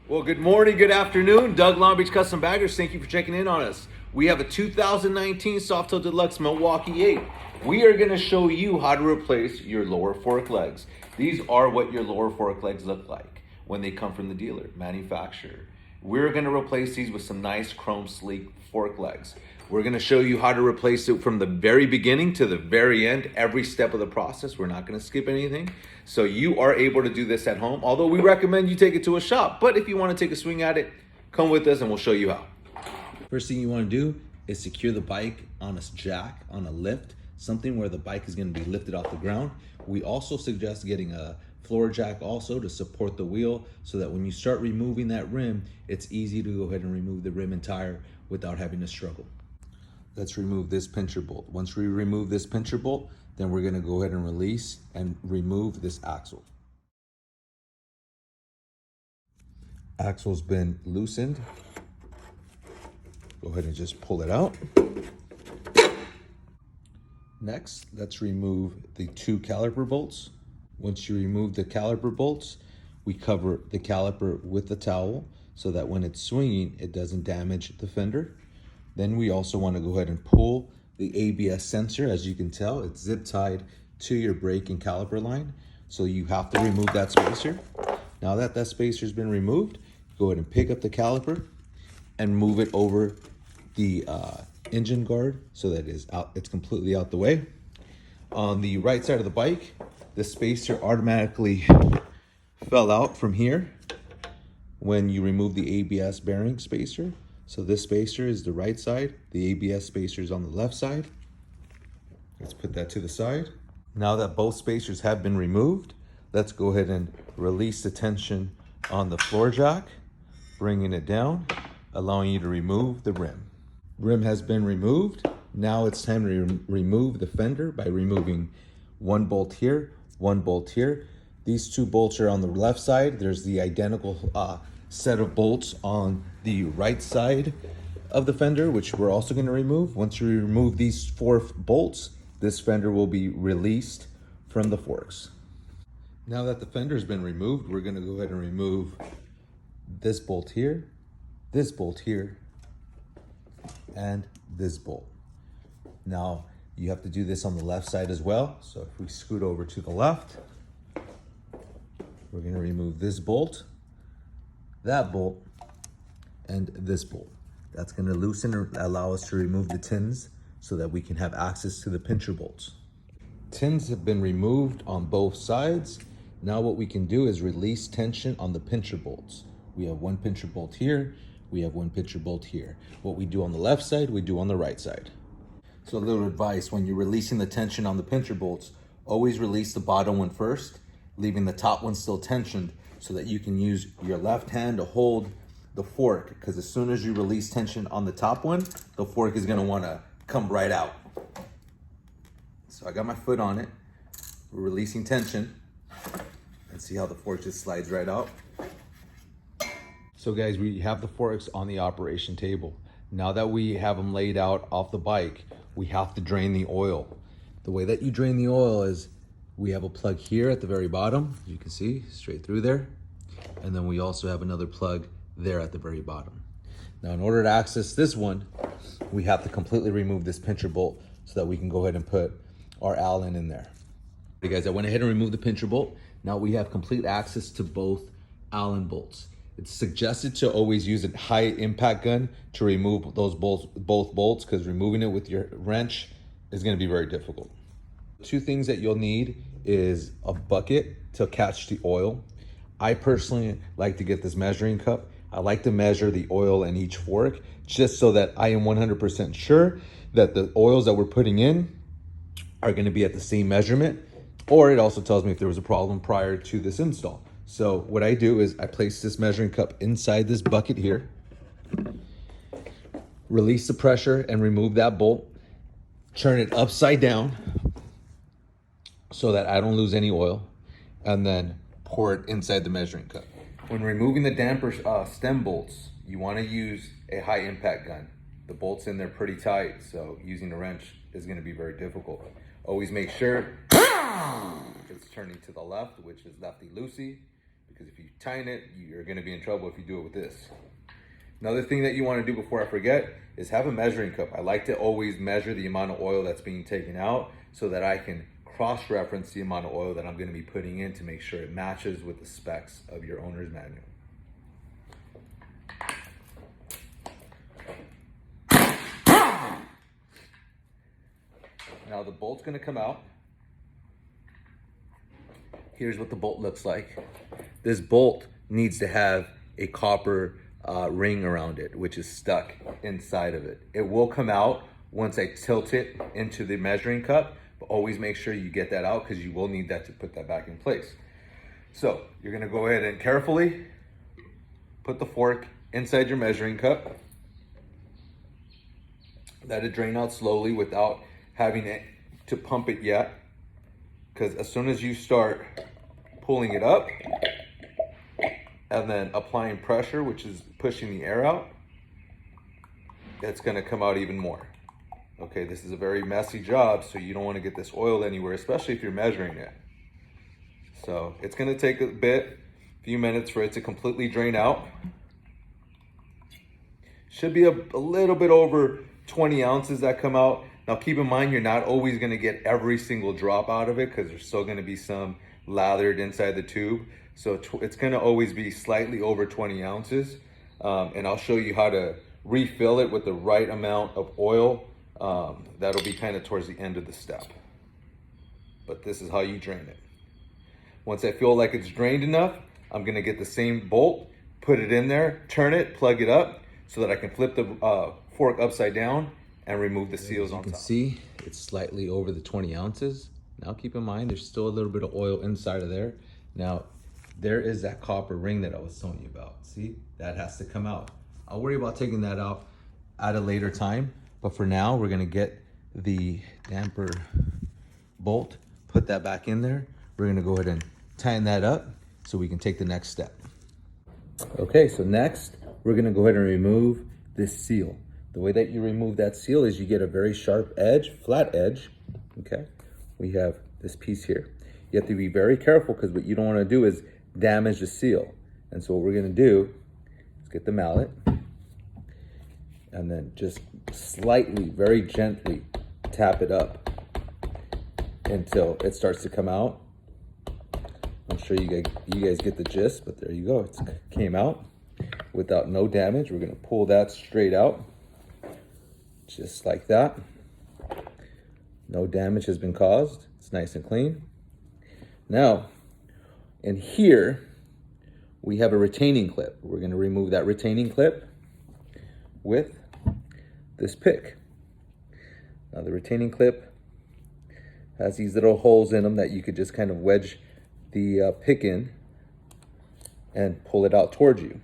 Well, good morning, good afternoon. Doug Long Beach Custom Baggers, thank you for checking in on us. We have a 2019 Softail Deluxe Milwaukee 8. We are going to show you how to replace your lower fork legs. These are what your lower fork legs look like when they come from the dealer, manufacturer. We're going to replace these with some nice chrome sleek fork legs. We're going to show you how to replace it from the very beginning to the very end, every step of the process. We're not going to skip anything. So you are able to do this at home, although we recommend you take it to a shop. But if you want to take a swing at it, come with us and we'll show you how. First thing you want to do is secure the bike on a jack, on a lift, something where the bike is going to be lifted off the ground. We also suggest getting a floor jack also to support the wheel so that when you start removing that rim, it's easy to go ahead and remove the rim and tire without having to struggle. Let's remove this pincher bolt. Once we remove this pincher bolt, then we're going to go ahead and release and remove this axle. Axle's been loosened. Go ahead and just pull it out. Next, let's remove the two caliper bolts. Once you remove the caliper bolts, we cover the caliper with the towel so that when it's swinging, it doesn't damage the fender. Then we also want to go ahead and pull the ABS sensor. As you can tell, it's zip tied to your brake and caliper line. So you have to remove that spacer. Now that that spacer's been removed, go ahead and pick up the caliper and move it over the engine guard so that it's completely out the way. On the right side of the bike, the spacer automatically fell out from here when you remove the ABS bearing spacer. So this spacer is the right side, the ABS spacer is on the left side. Let's put that to the side. Now that both spacers have been removed, let's go ahead and release the tension on the floor jack, bringing it down, allowing you to remove the rim. Rim has been removed. Now it's time to remove the fender by removing one bolt here, one bolt here. These two bolts are on the left side. There's the identical set of bolts on the right side of the fender, which we're also going to remove. Once you remove these four bolts, this fender will be released from the forks. Now that the fender has been removed, we're going to go ahead and remove this bolt here, and this bolt. Now you have to do this on the left side as well. So if we scoot over to the left, we're going to remove this bolt, that bolt, and this bolt. That's going to loosen or allow us to remove the tins so that we can have access to the pincher bolts. Tins have been removed on both sides. Now what we can do is release tension on the pincher bolts. We have one pincher bolt here, we have one pincher bolt here. What we do on the left side, we do on the right side. So a little advice, when you're releasing the tension on the pincher bolts, always release the bottom one first, leaving the top one still tensioned so that you can use your left hand to hold the fork, because as soon as you release tension on the top one, the fork is going to want to come right out. So I got my foot on it. We're releasing tension, and see how the fork just slides right out. So guys, we have the forks on the operation table. Now that we have them laid out off the bike, we have to drain the oil. The way that you drain the oil is we have a plug here at the very bottom, you can see straight through there. And then we also have another plug there at the very bottom. Now in order to access this one, we have to completely remove this pincher bolt so that we can go ahead and put our Allen in there. Okay guys, I went ahead and removed the pincher bolt. Now we have complete access to both Allen bolts. It's suggested to always use a high impact gun to remove those bolts, both bolts, because removing it with your wrench is going to be very difficult. Two things that you'll need is a bucket to catch the oil. I personally like to get this measuring cup. I like to measure the oil in each fork just so that I am 100% sure that the oils that we're putting in are going to be at the same measurement, or it also tells me if there was a problem prior to this install. So what I do is I place this measuring cup inside this bucket here, release the pressure and remove that bolt, turn it upside down so that I don't lose any oil, and then pour it inside the measuring cup. When removing the damper stem bolts, you want to use a high impact gun. The bolt's in there pretty tight, so using a wrench is going to be very difficult. Always make sure it's turning to the left, which is lefty loosey, because if you tighten it, you're gonna be in trouble if you do it with this. Another thing that you wanna do before I forget is have a measuring cup. I like to always measure the amount of oil that's being taken out so that I can cross-reference the amount of oil that I'm gonna be putting in to make sure it matches with the specs of your owner's manual. Now the bolt's gonna come out. Here's what the bolt looks like. This bolt needs to have a copper ring around it, which is stuck inside of it. It will come out once I tilt it into the measuring cup, but always make sure you get that out because you will need that to put that back in place. So you're gonna go ahead and carefully put the fork inside your measuring cup. Let it drain out slowly without having it to pump it yet, because as soon as you start pulling it up and then applying pressure, which is pushing the air out, it's going to come out even more. Okay, this is a very messy job, so you don't want to get this oil anywhere, especially if you're measuring it. So it's going to take a few minutes for it to completely drain out. Should be a little bit over 20 ounces that come out. Now keep in mind, you're not always gonna get every single drop out of it because there's still gonna be some lathered inside the tube. So it's gonna always be slightly over 20 ounces. And I'll show you how to refill it with the right amount of oil. That'll be kind of towards the end of the step. But this is how you drain it. Once I feel like it's drained enough, I'm gonna get the same bolt, put it in there, turn it, plug it up so that I can flip the fork upside down and remove the seals on top. You can see it's slightly over the 20 ounces. Now keep in mind, there's still a little bit of oil inside of there. Now, there is that copper ring that I was telling you about. See, that has to come out. I'll worry about taking that out at a later time, but for now, we're gonna get the damper bolt, put that back in there. We're gonna go ahead and tighten that up so we can take the next step. Okay, so next, we're gonna go ahead and remove this seal. The way that you remove that seal is you get a very sharp edge, flat edge, okay? We have this piece here. You have to be very careful because what you don't want to do is damage the seal. And so what we're gonna do is get the mallet and then just slightly, very gently tap it up until it starts to come out. I'm sure you guys get the gist, but there you go. It came out without no damage. We're gonna pull that straight out. Just like that. No damage has been caused. It's nice and clean. Now, in here, we have a retaining clip. We're gonna remove that retaining clip with this pick. Now the retaining clip has these little holes in them that you could just kind of wedge the pick in and pull it out towards you.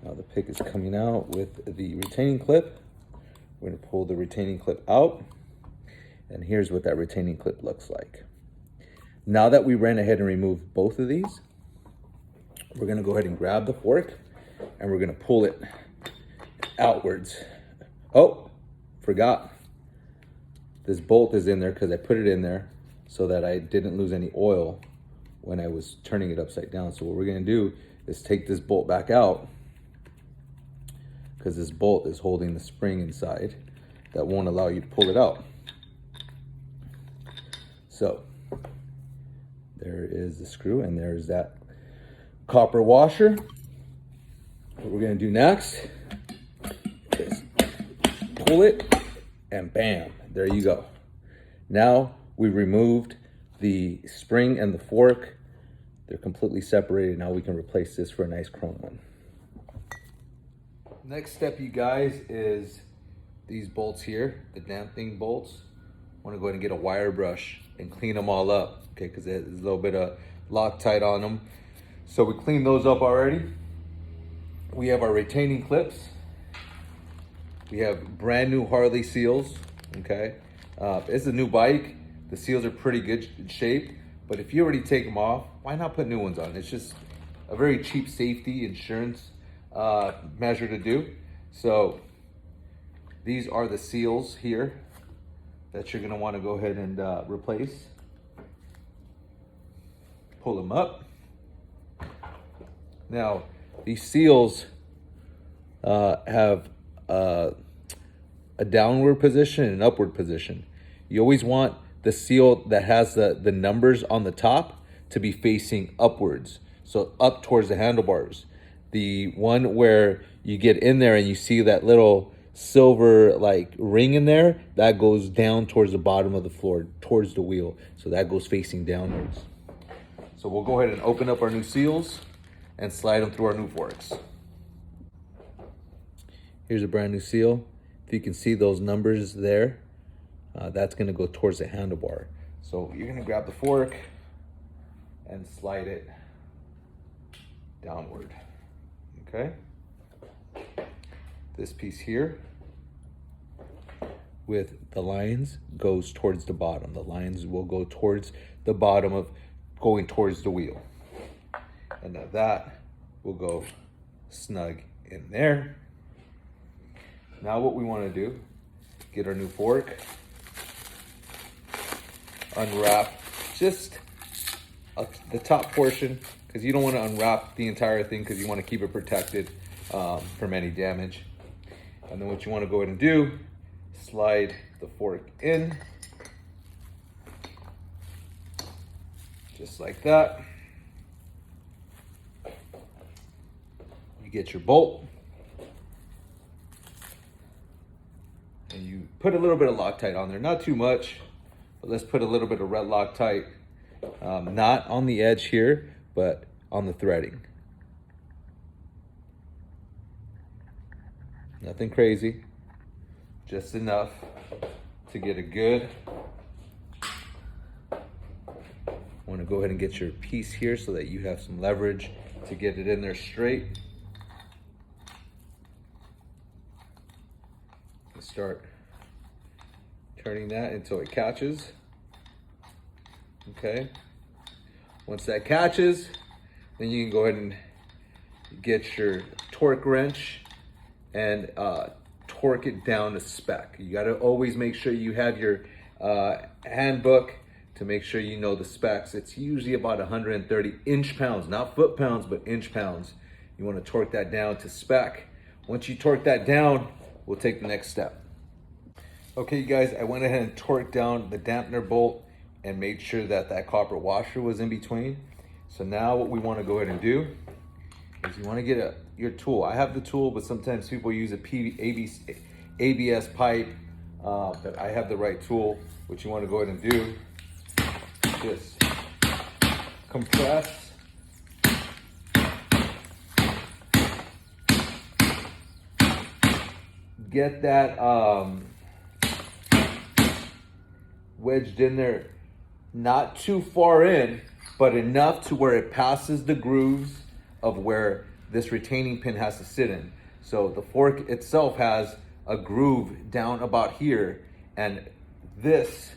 Now the pick is coming out with the retaining clip. We're gonna pull the retaining clip out, and here's what that retaining clip looks like. Now that we ran ahead and removed both of these, we're gonna go ahead and grab the fork and we're gonna pull it outwards. Oh, forgot. This bolt is in there because I put it in there so that I didn't lose any oil when I was turning it upside down. So what we're gonna do is take this bolt back out, because this bolt is holding the spring inside that won't allow you to pull it out. So there is the screw and there's that copper washer. What we're gonna do next is pull it and bam, there you go. Now we removed the spring and the fork. They're completely separated. Now we can replace this for a nice chrome one. Next step, you guys, is these bolts here, the damping bolts. I want to go ahead and get a wire brush and clean them all up, okay, because there's a little bit of Loctite on them. So we cleaned those up already. We have our retaining clips. We have brand new Harley seals, okay. It's a new bike. The seals are pretty good shape, but if you already take them off, why not put new ones on? It's just a very cheap safety insurance measure to do. So these are the seals here that you're gonna wanna go ahead and replace. Pull them up. Now, these seals have a downward position and an upward position. You always want the seal that has the numbers on the top to be facing upwards, so up towards the handlebars. The one where you get in there and you see that little silver like ring in there, that goes down towards the bottom of the floor, towards the wheel. So that goes facing downwards. So we'll go ahead and open up our new seals and slide them through our new forks. Here's a brand new seal. If you can see those numbers there, that's gonna go towards the handlebar. So you're gonna grab the fork and slide it downward, okay? This piece here with the lines goes towards the bottom. The lines will go towards the bottom of going towards the wheel. And now that will go snug in there. Now what we want to do, get our new fork, unwrap just the top portion, because you don't want to unwrap the entire thing because you want to keep it protected from any damage. And then what you want to go ahead and do, slide the fork in, just like that. You get your bolt, and you put a little bit of Loctite on there, not too much, but let's put a little bit of red Loctite, not on the edge here, but on the threading. Nothing crazy, just enough to get a good. Want to go ahead and get your piece here so that you have some leverage to get it in there straight. Start turning that until it catches. Okay. Once that catches, then you can go ahead and get your torque wrench and torque it down to spec. You got to always make sure you have your handbook to make sure you know the specs. It's usually about 130 inch-pounds, not foot-pounds, but inch-pounds. You want to torque that down to spec. Once you torque that down, we'll take the next step. Okay, you guys, I went ahead and torqued down the dampener bolt and made sure that that copper washer was in between. So now what we want to go ahead and do is you want to get your tool. I have the tool, but sometimes people use a ABS pipe, but I have the right tool. What you want to go ahead and do, just compress. Get that wedged in there, not too far in, but enough to where it passes the grooves of where this retaining pin has to sit in. So the fork itself has a groove down about here, and this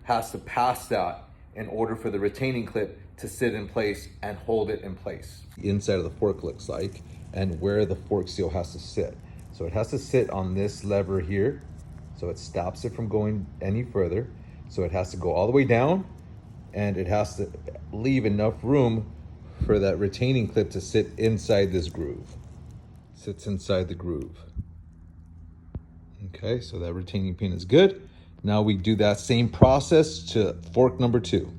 has to pass that in order for the retaining clip to sit in place and hold it in place. The inside of the fork looks like, and where the fork seal has to sit. So it has to sit on this lever here, so it stops it from going any further. So it has to go all the way down, and it has to leave enough room for that retaining clip to sit inside this groove. Sits inside the groove. Okay, so that retaining pin is good. Now we do that same process to fork number 2.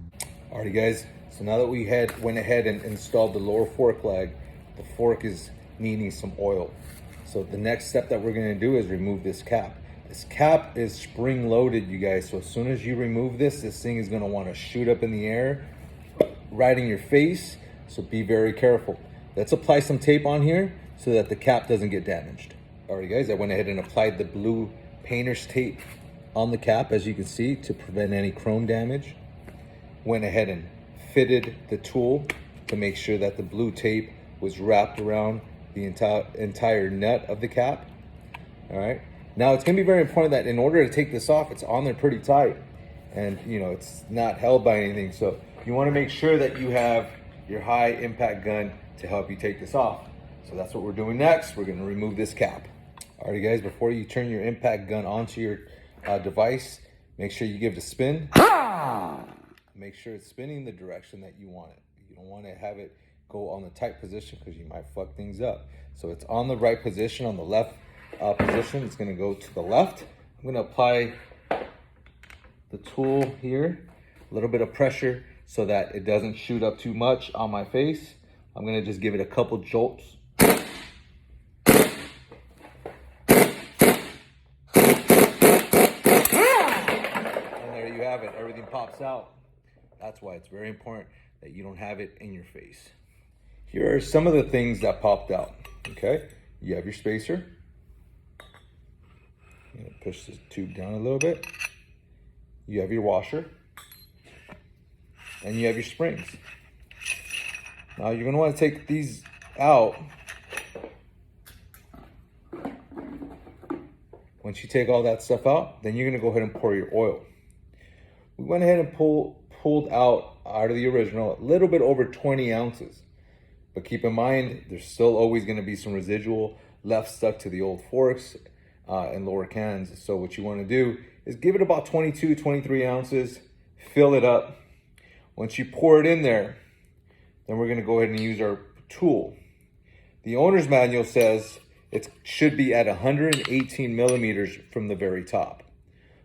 Alrighty guys, so now that we went ahead and installed the lower fork leg, the fork is needing some oil. So the next step that we're gonna do is remove this cap. This cap is spring loaded, you guys. So as soon as you remove this thing is gonna wanna shoot up in the air, right in your face. So be very careful. Let's apply some tape on here so that the cap doesn't get damaged. Alright guys, I went ahead and applied the blue painter's tape on the cap, as you can see, to prevent any chrome damage. Went ahead and fitted the tool to make sure that the blue tape was wrapped around the entire nut of the cap. All right. Now it's gonna be very important that in order to take this off, it's on there pretty tight, and you know it's not held by anything. So you want to make sure that you have your high impact gun to help you take this off. So that's what we're doing next. We're gonna remove this cap. All right, guys. Before you turn your impact gun onto your device, make sure you give it a spin. Make sure it's spinning the direction that you want it. You don't want to have it go on the tight position because you might fuck things up. So it's on the right position, on the left position. It's gonna go to the left. I'm gonna apply the tool here, a little bit of pressure so that it doesn't shoot up too much on my face. I'm gonna just give it a couple jolts. And there you have it, everything pops out. That's why it's very important that you don't have it in your face. Here are some of the things that popped out, okay? You have your spacer. I'm gonna push this tube down a little bit. You have your washer. And you have your springs. Now you're gonna wanna take these out. Once you take all that stuff out, then you're gonna go ahead and pour your oil. We went ahead and pulled out of the original a little bit over 20 ounces. But keep in mind, there's still always gonna be some residual left stuck to the old forks and lower cans. So what you wanna do is give it about 22, 23 ounces, fill it up. Once you pour it in there, then we're gonna go ahead and use our tool. The owner's manual says it should be at 118 millimeters from the very top.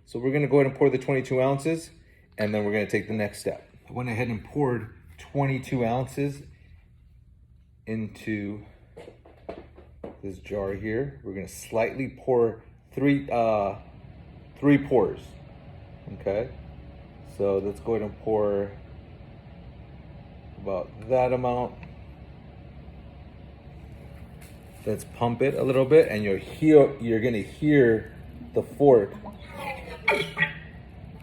So we're gonna go ahead and pour the 22 ounces, and then we're gonna take the next step. I went ahead and poured 22 ounces into this jar here. We're gonna slightly pour three pours, okay? So let's go ahead and pour about that amount. Let's pump it a little bit, and you're gonna hear the fork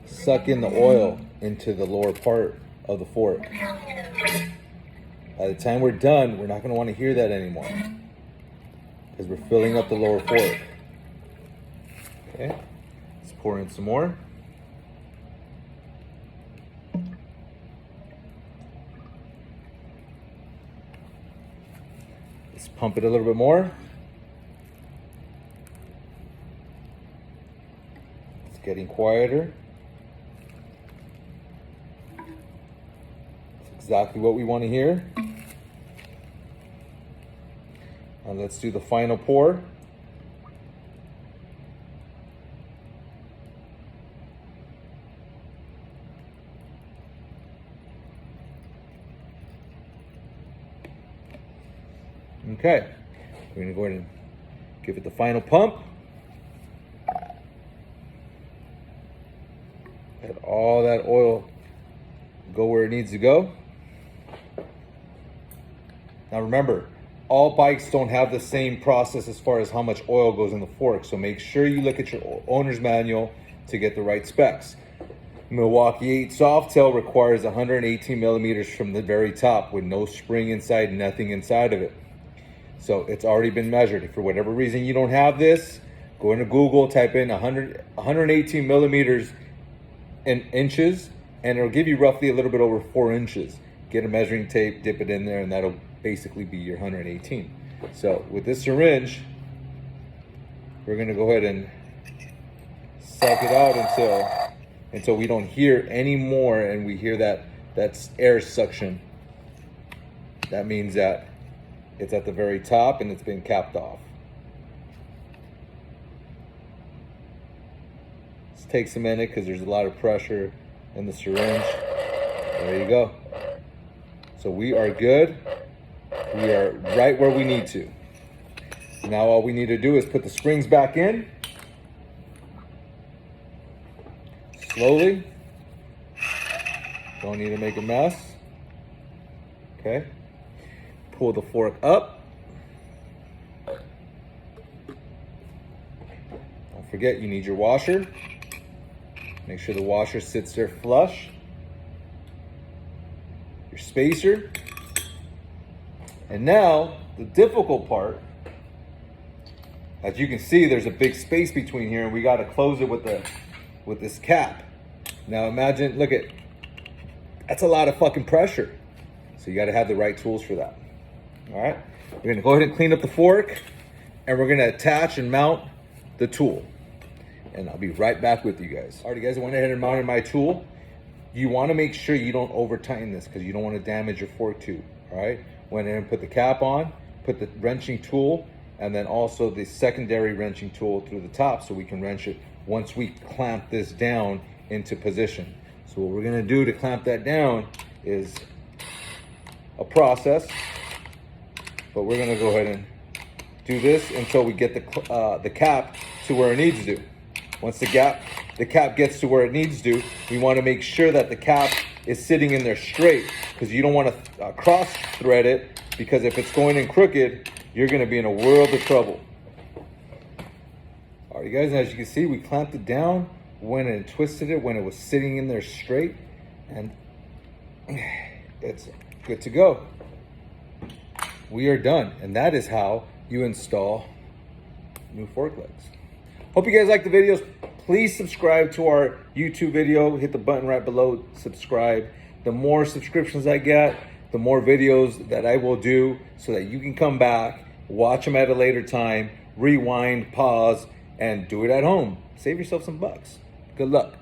suck in the oil into the lower part of the fork. By the time we're done, we're not gonna wanna hear that anymore because we're filling up the lower fork. Okay, let's pour in some more. Let's pump it a little bit more. It's getting quieter. It's exactly what we want to hear. And let's do the final pour. Okay, we're gonna go ahead and give it the final pump. Let all that oil go where it needs to go. Now remember, all bikes don't have the same process as far as how much oil goes in the fork, so make sure you look at your owner's manual to get the right specs. Milwaukee 8 Softail requires 118 millimeters from the very top with no spring inside, nothing inside of it. So it's already been measured. If for whatever reason you don't have this, go into Google, type in 118 millimeters in inches, and it'll give you roughly a little bit over 4 inches. Get a measuring tape, dip it in there, and that'll basically be your 118. So with this syringe, we're gonna go ahead and suck it out until we don't hear any more, and we hear that air suction. That means that it's at the very top and it's been capped off. This takes a minute because there's a lot of pressure in the syringe. There you go. So we are good. We are right where we need to. Now all we need to do is put the springs back in. Slowly. Don't need to make a mess. Okay. Pull the fork up. Don't forget, you need your washer. Make sure the washer sits there flush. Your spacer. And now, the difficult part, as you can see, there's a big space between here, and we got to close it with this cap. Now imagine, look at, that's a lot of fucking pressure. So you got to have the right tools for that. All right, we're gonna go ahead and clean up the fork, and we're gonna attach and mount the tool. And I'll be right back with you guys. All right, guys, I went ahead and mounted my tool. You wanna make sure you don't over tighten this because you don't wanna damage your fork tube. All right, went in and put the cap on, put the wrenching tool, and then also the secondary wrenching tool through the top so we can wrench it once we clamp this down into position. So what we're gonna do to clamp that down is a process, but we're gonna go ahead and do this until we get the cap to where it needs to. Once the cap gets to where it needs to, we want to make sure that the cap is sitting in there straight, because you don't want to cross thread it, because if it's going in crooked, you're going to be in a world of trouble. All right, you guys, as you can see, we clamped it down, went and twisted it when it was sitting in there straight, and it's good to go. We are done, and that is how you install new fork legs. Hope you guys like the videos. Please subscribe to our YouTube video. Hit the button right below, subscribe. The more subscriptions I get, the more videos that I will do so that you can come back, watch them at a later time, rewind, pause, and do it at home. Save yourself some bucks. Good luck.